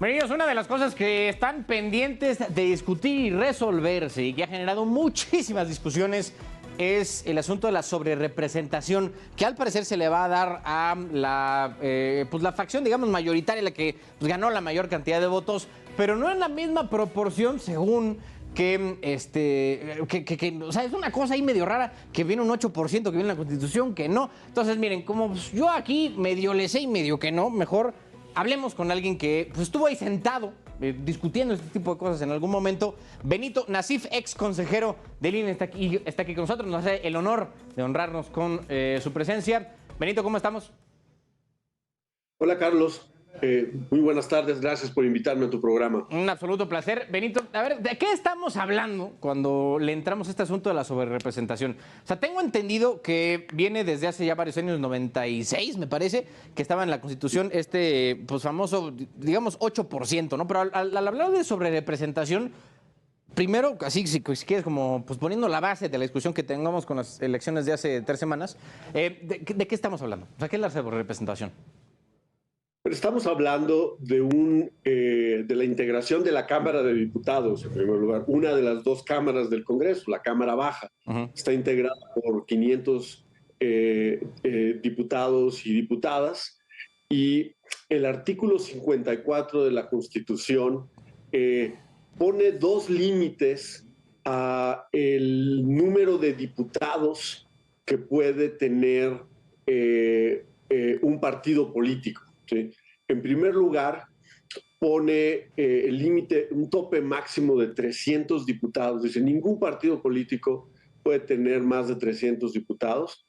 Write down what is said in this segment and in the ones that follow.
Bienvenidos. Una de las cosas que están pendientes de discutir y resolverse y que ha generado muchísimas discusiones es el asunto de la sobrerepresentación, que al parecer se le va a dar a la facción, digamos, mayoritaria, la que ganó la mayor cantidad de votos, pero no en la misma proporción según o sea, es una cosa ahí medio rara, que viene un 8%, que viene en la Constitución, que no. Entonces, miren, como yo aquí medio le sé y medio que no, mejor hablemos con alguien que estuvo ahí sentado discutiendo este tipo de cosas en algún momento. Benito Nasif, ex consejero del INE, está aquí con nosotros. Nos hace el honor de honrarnos con su presencia. Benito, ¿cómo estamos? Hola, Carlos. Muy buenas tardes. Gracias por invitarme a tu programa. Un absoluto placer. Benito, a ver, ¿de qué estamos hablando cuando le entramos a este asunto de la sobrerepresentación? O sea, tengo entendido que viene desde hace ya varios años, 96, me parece, que estaba en la Constitución famoso, digamos, 8%, ¿no? Pero al hablar de sobrerepresentación, primero, así si quieres, como poniendo la base de la discusión que tengamos con las elecciones de hace 3 semanas, ¿de qué estamos hablando? O sea, ¿qué es la sobrerepresentación? Pero estamos hablando de la integración de la Cámara de Diputados, en primer lugar. Una de las 2 cámaras del Congreso, la Cámara Baja, está integrada por 500 diputados y diputadas, y el artículo 54 de la Constitución pone 2 límites a el número de diputados que puede tener un partido político. ¿Sí? En primer lugar, pone el límite, un tope máximo de 300 diputados. Dice, ningún partido político puede tener más de 300 diputados.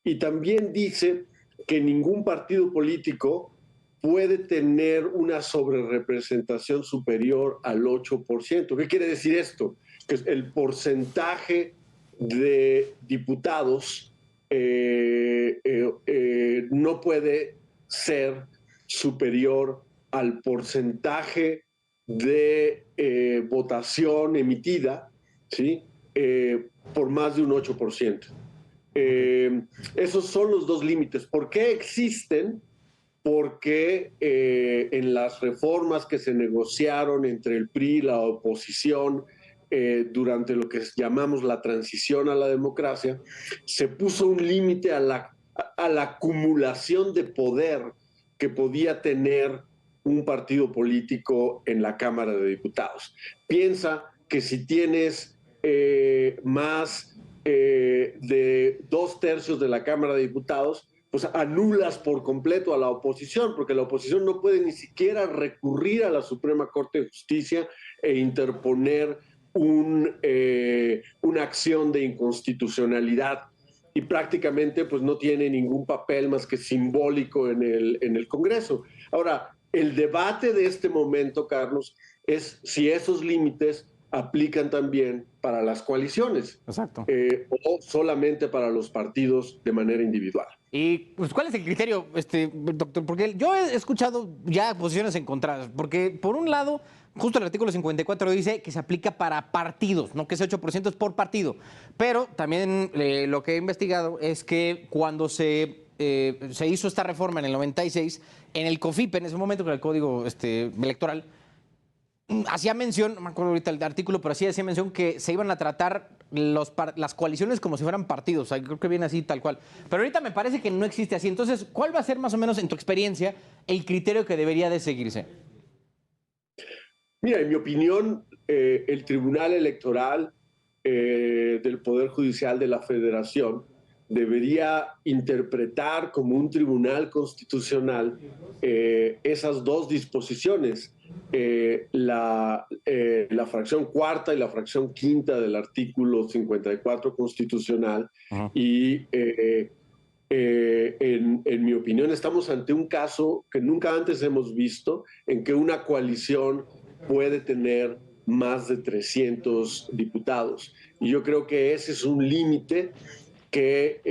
Y también dice que ningún partido político puede tener una sobrerepresentación superior al 8%. ¿Qué quiere decir esto? Que el porcentaje de diputados no puede ser superior al porcentaje de votación emitida, ¿sí? Por más de un 8%. Esos son los 2 límites. ¿Por qué existen? Porque en las reformas que se negociaron entre el PRI y la oposición durante lo que llamamos la transición a la democracia, se puso un límite a la acumulación de poder que podía tener un partido político en la Cámara de Diputados. Piensa que si tienes más de 2/3 de la Cámara de Diputados, pues anulas por completo a la oposición, porque la oposición no puede ni siquiera recurrir a la Suprema Corte de Justicia e interponer una acción de inconstitucionalidad, y prácticamente pues no tiene ningún papel más que simbólico en el Congreso. Ahora, el debate de este momento, Carlos, es si esos límites aplican también para las coaliciones. Exacto. O solamente para los partidos de manera individual. Y pues, ¿cuál es el criterio, doctor? Porque yo he escuchado ya posiciones encontradas, porque por un lado, justo el artículo 54 dice que se aplica para partidos, no que ese 8% es por partido, pero también lo que he investigado es que cuando se hizo esta reforma en el 96, en el COFIPE, en ese momento, con el Código Electoral, hacía mención, no me acuerdo ahorita el artículo, pero sí hacía mención que se iban a tratar las coaliciones como si fueran partidos. O sea, creo que viene así tal cual. Pero ahorita me parece que no existe así. Entonces, ¿cuál va a ser más o menos, en tu experiencia, el criterio que debería de seguirse? Mira, en mi opinión, el Tribunal Electoral del Poder Judicial de la Federación debería interpretar como un tribunal constitucional esas 2 disposiciones, la fracción 4ª y la fracción 5ª del artículo 54 constitucional. Y en mi opinión, estamos ante un caso que nunca antes hemos visto, en que una coalición puede tener más de 300 diputados. Y yo creo que ese es un límite que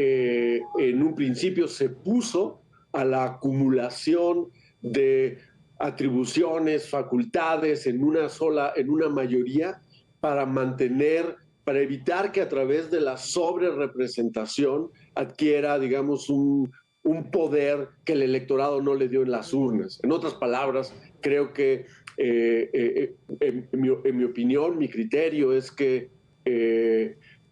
en un principio se puso a la acumulación de atribuciones, facultades en una mayoría, para evitar que a través de la sobrerepresentación adquiera, digamos, un poder que el electorado no le dio en las urnas. En otras palabras, Creo que, en mi opinión, mi criterio es que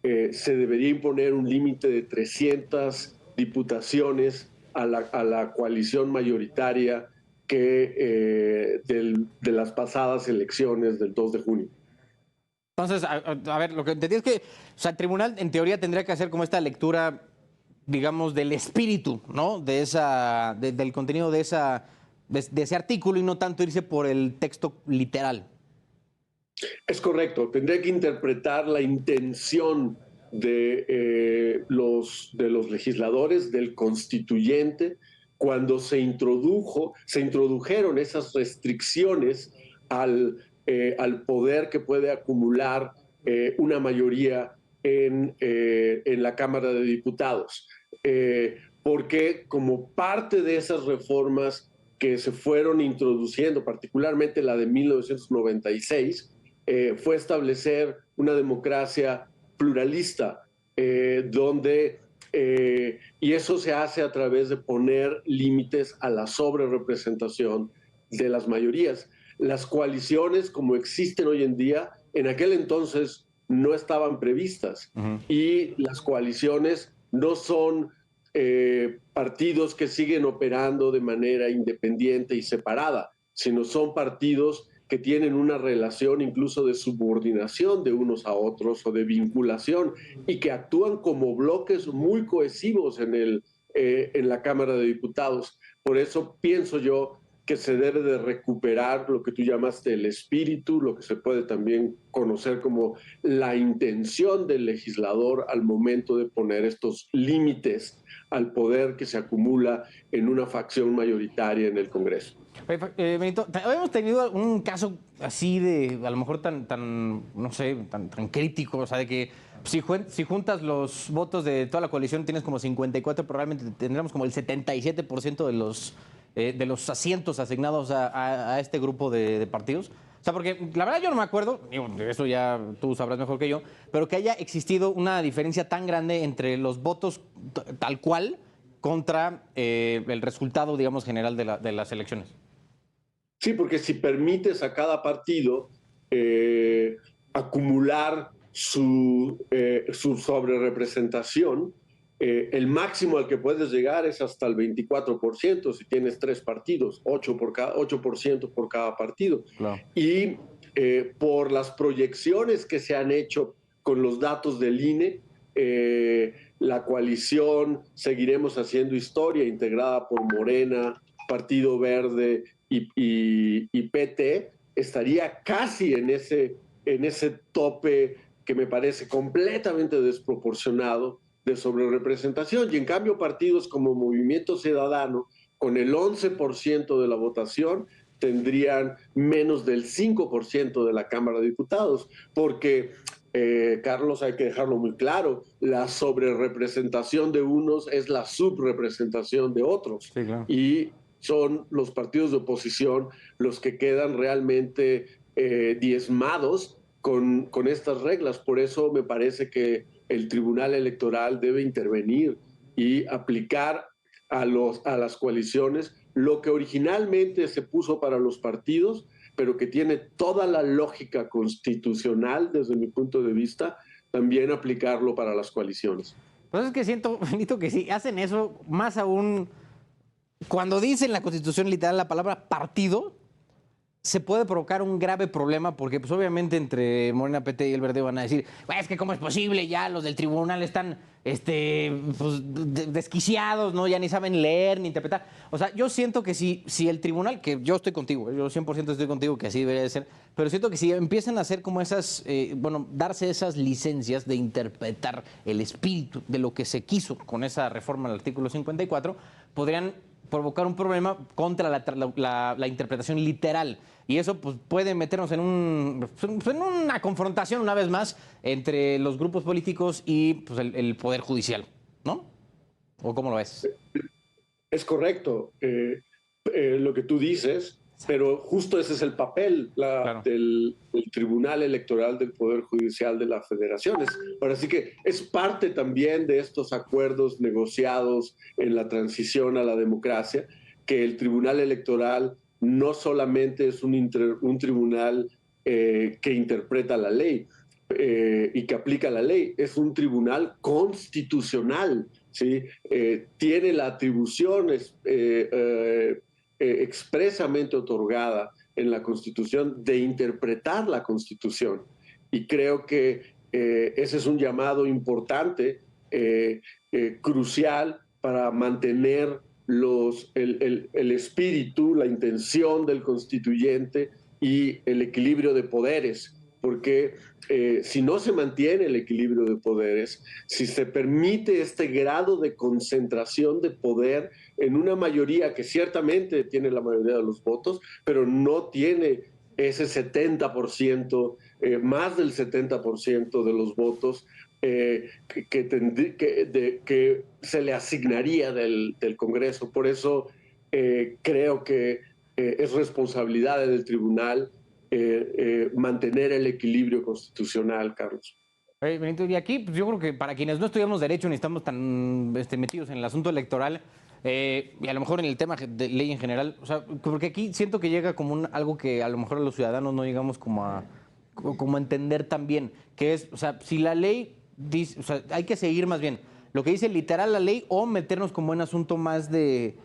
se debería imponer un límite de 300 diputaciones a la coalición mayoritaria de las pasadas elecciones del 2 de junio. Entonces, a ver, lo que entendí es que, o sea, el tribunal en teoría tendría que hacer como esta lectura, digamos, del espíritu, ¿no? Del contenido de ese artículo y no tanto irse por el texto literal. Es correcto, tendría que interpretar la intención de los legisladores, del constituyente, cuando se introdujeron esas restricciones al poder que puede acumular una mayoría en la Cámara de Diputados. Porque como parte de esas reformas que se fueron introduciendo, particularmente la de 1996, fue establecer una democracia pluralista, y eso se hace a través de poner límites a la sobrerepresentación de las mayorías. Las coaliciones, como existen hoy en día, en aquel entonces no estaban previstas. Y las coaliciones no son partidos que siguen operando de manera independiente y separada, sino son partidos que tienen una relación incluso de subordinación de unos a otros o de vinculación y que actúan como bloques muy cohesivos en la Cámara de Diputados. Por eso pienso yo que se debe de recuperar lo que tú llamaste el espíritu, lo que se puede también conocer como la intención del legislador al momento de poner estos límites al poder que se acumula en una facción mayoritaria en el Congreso. Benito, habíamos tenido un caso así de, a lo mejor no sé, tan crítico, o sea, de que si juntas los votos de toda la coalición tienes como 54, probablemente tendríamos como el 77% de los asientos asignados a este grupo de partidos. O sea, porque la verdad yo no me acuerdo, digo, eso ya tú sabrás mejor que yo, pero que haya existido una diferencia tan grande entre los votos tal cual contra el resultado, digamos, general de las elecciones. Sí, porque si permites a cada partido acumular su sobrerepresentación, el máximo al que puedes llegar es hasta el 24% si tienes tres partidos, 8% por cada partido. Claro. Y por las proyecciones que se han hecho con los datos del INE, la coalición Seguiremos Haciendo Historia, integrada por Morena, Partido Verde y PT, estaría casi en ese tope que me parece completamente desproporcionado de sobrerepresentación. Y en cambio partidos como Movimiento Ciudadano, con el 11% de la votación, tendrían menos del 5% de la Cámara de Diputados, porque, Carlos, hay que dejarlo muy claro, la sobrerepresentación de unos es la subrepresentación de otros. Sí, claro. Y son los partidos de oposición los que quedan realmente diezmados con estas reglas. Por eso me parece que el Tribunal Electoral debe intervenir y aplicar a las coaliciones lo que originalmente se puso para los partidos, pero que tiene toda la lógica constitucional, desde mi punto de vista, también aplicarlo para las coaliciones. Pues es que siento, Benito, que si hacen eso, más aún, cuando dicen la Constitución literal la palabra partido, se puede provocar un grave problema porque pues obviamente entre Morena, PT y el Verde van a decir, es que cómo es posible, ya los del tribunal están pues, desquiciados, ¿no? Ya ni saben leer ni interpretar. O sea, yo siento que si el tribunal, que yo estoy contigo, yo 100% estoy contigo que así debería de ser, pero siento que si empiezan a hacer como esas, darse esas licencias de interpretar el espíritu de lo que se quiso con esa reforma al artículo 54, podrían provocar un problema contra la interpretación literal. Y eso pues, puede meternos en una confrontación, una vez más, entre los grupos políticos y pues, el Poder Judicial, ¿no? ¿O cómo lo ves? Es correcto lo que tú dices, pero justo ese es el papel Claro. del Tribunal Electoral del Poder Judicial de la Federación. Ahora sí que es parte también de estos acuerdos negociados en la transición a la democracia, que el Tribunal Electoral no solamente es un tribunal que interpreta la ley y que aplica la ley, es un tribunal constitucional, ¿sí? Tiene la atribución expresamente otorgada en la Constitución de interpretar la Constitución. Y creo que ese es un llamado importante, crucial, para mantener el espíritu, la intención del constituyente y el equilibrio de poderes, porque si no se mantiene el equilibrio de poderes, si se permite este grado de concentración de poder en una mayoría que ciertamente tiene la mayoría de los votos, pero no tiene ese 70%, más del 70% de los votos que se le asignaría del Congreso. Por eso creo que es responsabilidad del tribunal mantener el equilibrio constitucional, Carlos. Benito, y aquí pues yo creo que para quienes no estudiamos derecho ni estamos tan metidos en el asunto electoral, y a lo mejor en el tema de ley en general, o sea, porque aquí siento que llega como algo que a lo mejor los ciudadanos no llegamos como a entender tan bien, que es, o sea, si la ley dice, o sea, hay que seguir más bien lo que dice literal la ley o meternos como en asunto más de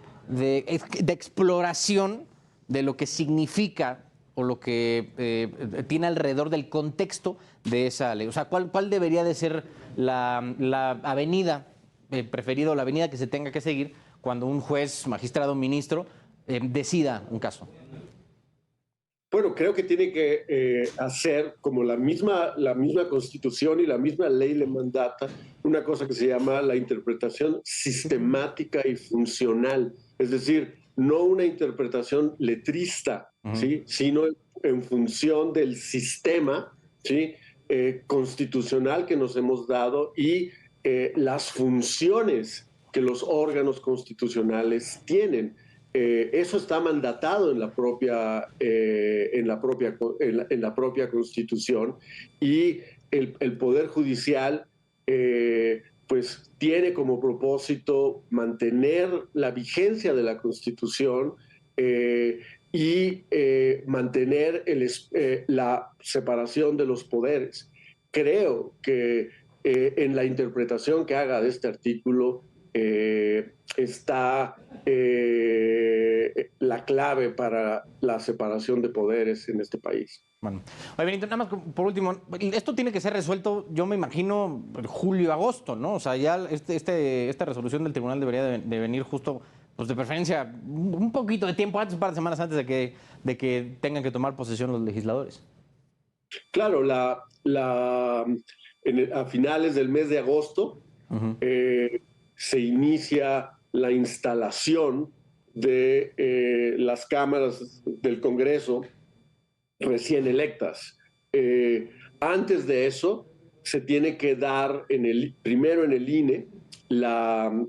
exploración de lo que significa o lo que tiene alrededor del contexto de esa ley. O sea, ¿cuál debería de ser la avenida preferida o la avenida que se tenga que seguir cuando un juez, magistrado, ministro decida un caso? Bueno, creo que tiene que hacer, como la misma Constitución y la misma ley le mandata, una cosa que se llama la interpretación sistemática y funcional. Es decir, no una interpretación letrista, ¿sí? Sino en función del sistema, ¿sí? Constitucional que nos hemos dado y las funciones que los órganos constitucionales tienen. Eso está mandatado en la propia Constitución, y el Poder Judicial pues tiene como propósito mantener la vigencia de la Constitución y mantener la separación de los poderes. Creo que en la interpretación que haga de este artículo está la clave para la separación de poderes en este país. Bueno, oye, Benito, nada más por último, esto tiene que ser resuelto, yo me imagino, julio, agosto, ¿no? O sea, ya esta resolución del tribunal debería de venir justo, pues de preferencia, un poquito de tiempo antes, un par de semanas antes de que tengan que tomar posesión los legisladores. Claro, a finales del mes de agosto se inicia la instalación de las cámaras del Congreso recién electas. Antes de eso, se tiene que dar primero en el INE la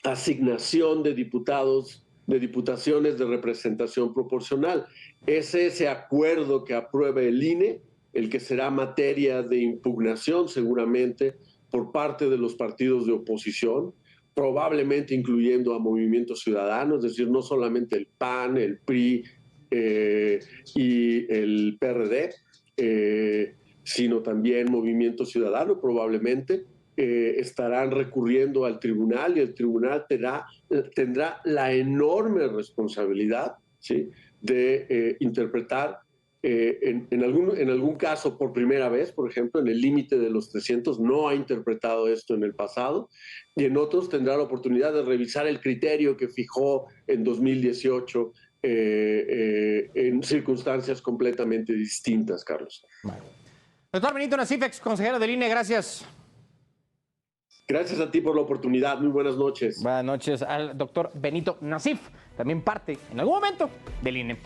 asignación de diputados, de diputaciones de representación proporcional. Es ese acuerdo que apruebe el INE el que será materia de impugnación seguramente por parte de los partidos de oposición, probablemente incluyendo a Movimiento Ciudadano, es decir, no solamente el PAN, el PRI y el PRD, sino también Movimiento Ciudadano probablemente estarán recurriendo al tribunal, y el tribunal tendrá la enorme responsabilidad, ¿sí?, de interpretar en algún caso por primera vez, por ejemplo, en el límite de los 300, no ha interpretado esto en el pasado, y en otros tendrá la oportunidad de revisar el criterio que fijó en 2018 en circunstancias completamente distintas, Carlos. Bueno. Doctor Benito Nasif, ex consejero del INE, gracias. Gracias a ti por la oportunidad. Muy buenas noches. Buenas noches al doctor Benito Nasif, también parte en algún momento del INE.